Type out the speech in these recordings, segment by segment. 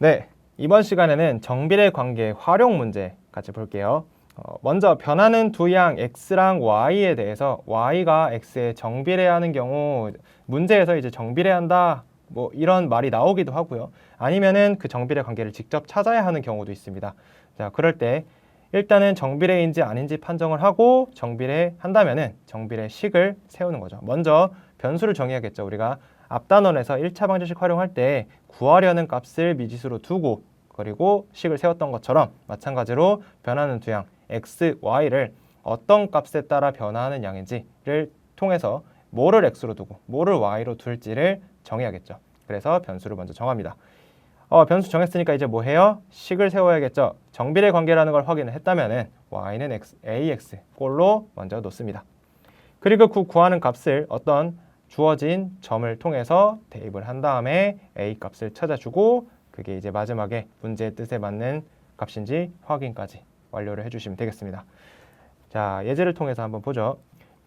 네, 이번 시간에는 정비례 관계 활용 문제 같이 볼게요. 먼저 변하는 두 양 x랑 y에 대해서 y가 x에 정비례하는 경우 문제에서 이제 정비례한다 뭐 이런 말이 나오기도 하고요. 아니면은 그 정비례 관계를 직접 찾아야 하는 경우도 있습니다. 자, 그럴 때 일단은 정비례인지 아닌지 판정을 하고 정비례 한다면은 정비례식을 세우는 거죠. 먼저 변수를 정해야겠죠. 우리가 앞단원에서 1차 방정식 활용할 때 구하려는 값을 미지수로 두고 그리고 식을 세웠던 것처럼 마찬가지로 변하는 두 양 x, y를 어떤 값에 따라 변화하는 양인지를 통해서 뭐를 x로 두고 뭐를 y로 둘지를 정해야겠죠. 그래서 변수를 먼저 정합니다. 변수 정했으니까 이제 뭐 해요? 식을 세워야겠죠. 정비례 관계라는 걸 확인을 했다면은 y는 ax 꼴로 먼저 놓습니다. 그리고 그 구하는 값을 어떤 주어진 점을 통해서 대입을 한 다음에 a 값을 찾아주고 그게 이제 마지막에 문제의 뜻에 맞는 값인지 확인까지 완료를 해주시면 되겠습니다. 자, 예제를 통해서 한번 보죠.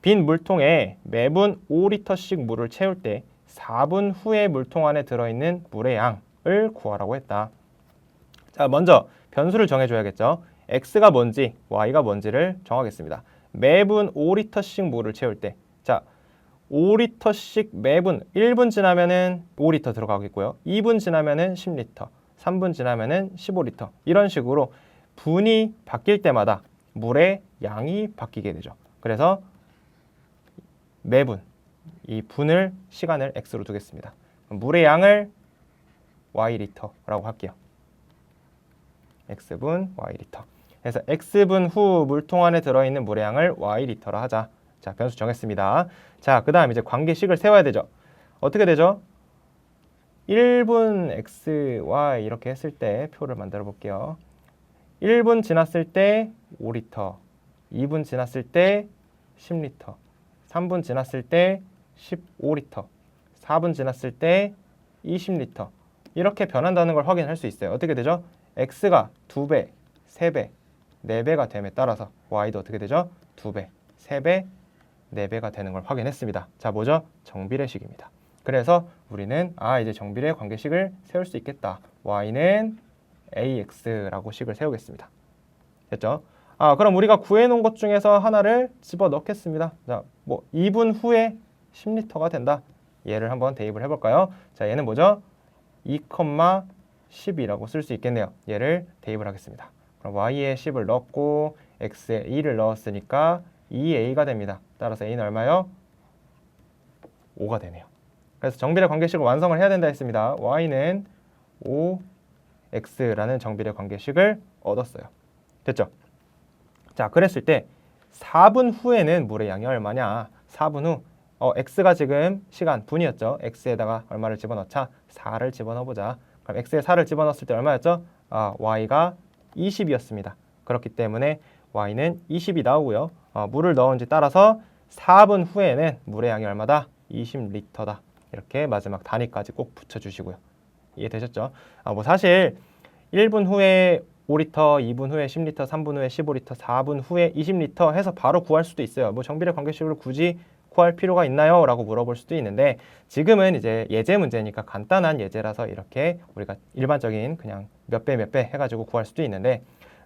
빈 물통에 매분 5리터씩 물을 채울 때 4분 후에 물통 안에 들어있는 물의 양을 구하라고 했다. 자, 먼저 변수를 정해줘야겠죠. x가 뭔지 y가 뭔지를 정하겠습니다. 매분 5리터씩 물을 채울 때, 자, 5리터씩 매분 1분 지나면은 5리터 들어가겠고요. 2분 지나면은 10리터, 3분 지나면은 15리터. 이런 식으로 분이 바뀔 때마다 물의 양이 바뀌게 되죠. 그래서 매분 이 분을 시간을 x로 두겠습니다. 물의 양을 y리터라고 할게요. x분 y리터. 그래서 x분 후 물통 안에 들어있는 물의 양을 y리터라 하자. 자, 변수 정했습니다. 자, 그 다음 이제 관계식을 세워야 되죠. 어떻게 되죠? 1분 x, y 이렇게 했을 때 표를 만들어 볼게요. 1분 지났을 때 5리터, 2분 지났을 때 10리터, 3분 지났을 때 15리터, 4분 지났을 때 20리터. 이렇게 변한다는 걸 확인할 수 있어요. 어떻게 되죠? x가 2배, 3배, 4배가 됨에 따라서 y도 어떻게 되죠? 2배, 3배, 4배가 되는 걸 확인했습니다. 자, 뭐죠? 정비례식입니다. 그래서 우리는 이제 정비례 관계식을 세울 수 있겠다. y는 ax라고 식을 세우겠습니다. 됐죠? 그럼 우리가 구해놓은 것 중에서 하나를 집어넣겠습니다. 자, 뭐 2분 후에 10리터가 된다. 얘를 한번 대입을 해볼까요? 자, 얘는 뭐죠? 2,10이라고 쓸 수 있겠네요. 얘를 대입을 하겠습니다. 그럼 y에 10을 넣었고 x에 2를 넣었으니까 2a가 됩니다. 따라서 a는 얼마요? 5가 되네요. 그래서 정비례 관계식을 완성을 해야 된다 했습니다. y는 5x라는 정비례 관계식을 얻었어요. 됐죠? 자, 그랬을 때 4분 후에는 물의 양이 얼마냐? 4분 후 x가 지금 시간 분이었죠. x에다가 얼마를 집어넣자? 4를 집어넣어보자. 그럼 x에 4를 집어넣었을 때 얼마였죠? y가 20이었습니다. 그렇기 때문에 y는 20이 나오고요. 물을 넣은지 따라서 4분 후에는 물의 양이 얼마다? 20리터다. 이렇게 마지막 단위까지 꼭 붙여주시고요. 이해되셨죠? 뭐 사실 1분 후에 5리터, 2분 후에 10리터, 3분 후에 15리터, 4분 후에 20리터 해서 바로 구할 수도 있어요. 뭐 정비례 관계식으로 굳이 구할 필요가 있나요? 라고 물어볼 수도 있는데 지금은 이제 예제 문제니까 간단한 예제라서 이렇게 우리가 일반적인 그냥 몇 배 해가지고 구할 수도 있는데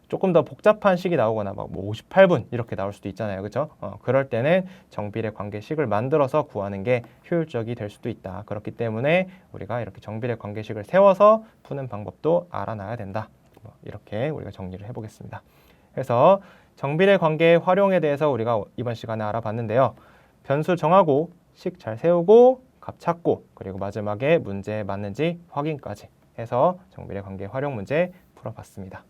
조금 더 복잡한 식이 나오거나 막 뭐 58분 이렇게 나올 수도 있잖아요. 그렇죠? 그럴 때는 정비례 관계식을 만들어서 구하는 게 효율적이 될 수도 있다. 그렇기 때문에 우리가 이렇게 정비례 관계식을 세워서 푸는 방법도 알아놔야 된다. 이렇게 우리가 정리를 해보겠습니다. 그래서 정비례 관계 활용에 대해서 우리가 이번 시간에 알아봤는데요. 변수 정하고 식 잘 세우고 값 찾고 그리고 마지막에 문제에 맞는지 확인까지 해서 정비례 관계 활용 문제 풀어봤습니다.